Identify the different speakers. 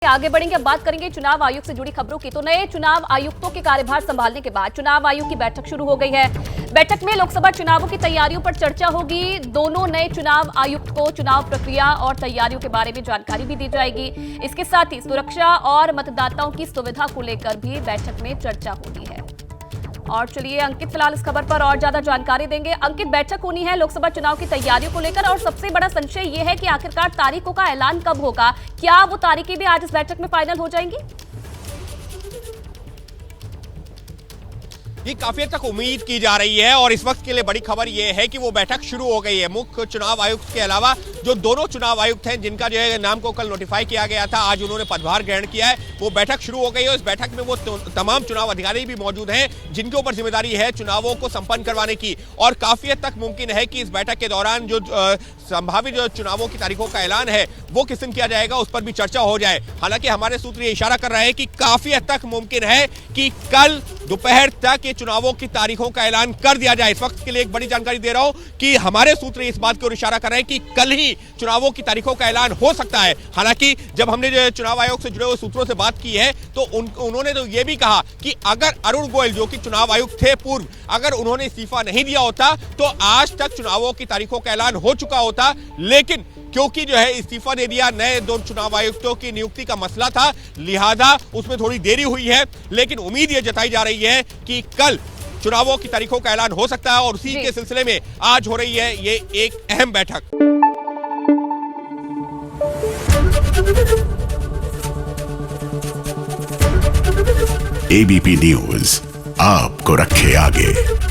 Speaker 1: आगे बढ़ेंगे। अब बात करेंगे चुनाव आयोग से जुड़ी खबरों की। तो नए चुनाव आयुक्तों के कार्यभार संभालने के बाद चुनाव आयोग की बैठक शुरू हो गई है। बैठक में लोकसभा चुनावों की तैयारियों पर चर्चा होगी। दोनों नए चुनाव आयुक्त को चुनाव प्रक्रिया और तैयारियों के बारे में जानकारी भी दी जाएगी। इसके साथ ही सुरक्षा और मतदाताओं की सुविधा को लेकर भी बैठक में चर्चा होनी है। और चलिए अंकित फिलहाल इस खबर पर और ज्यादा जानकारी देंगे। अंकित, बैठक होनी है लोकसभा चुनाव की तैयारियों को लेकर और सबसे बड़ा संशय यह है कि आखिरकार तारीखों का ऐलान कब होगा। क्या वो तारीखें भी आज इस बैठक में फाइनल हो जाएंगी?
Speaker 2: ये काफी हद तक उम्मीद की जा रही है और इस वक्त के लिए बड़ी खबर यह है कि वो बैठक शुरू हो गई है। मुख्य चुनाव आयुक्त के अलावा जो दोनों चुनाव आयुक्त हैं जिनका जो है नाम को कल नोटिफाई किया गया था, आज उन्होंने पदभार ग्रहण किया है। वो बैठक शुरू हो गई है। इस बैठक में वो तमाम चुनाव अधिकारी भी मौजूद हैं जिनके ऊपर जिम्मेदारी है चुनावों को संपन्न करवाने की। और काफी हद तक मुमकिन है कि इस बैठक के दौरान जो संभावित जो चुनावों की तारीखों का ऐलान है वो किस दिन किया जाएगा उस पर भी चर्चा हो जाए। हालांकि हमारे सूत्र ये इशारा कर रहे हैं कि काफी हद तक मुमकिन है कि कल दोपहर तक ये चुनावों की तारीखों का ऐलान कर दिया जाए। इस वक्त के लिए एक बड़ी जानकारी दे रहा हूं कि हमारे सूत्र इस बात की ओर इशारा कर रहे हैं कि कल ही चुनावों की तारीखों का ऐलान हो सकता है। हालांकि जब हमने जो चुनाव आयोग से जुड़े हुए सूत्रों से बात की है तो उन्होंने तो यह भी कहा कि अगर अरुण गोयल जो कि चुनाव आयुक्त थे पूर्व, अगर उन्होंने इस्तीफा नहीं दिया होता तो आज तक चुनावों की तारीखों का ऐलान हो चुका होता। लेकिन क्योंकि जो है इस्तीफा दे दिया, नए दो चुनाव आयुक्तों की नियुक्ति का मसला था, लिहाजा उसमें थोड़ी देरी हुई है। लेकिन उम्मीद ये जताई जा रही है कि कल चुनावों की तारीखों का ऐलान हो सकता है और उसी के सिलसिले में आज हो रही है ये एक अहम बैठक।
Speaker 3: एबीपी न्यूज आपको रखे आगे।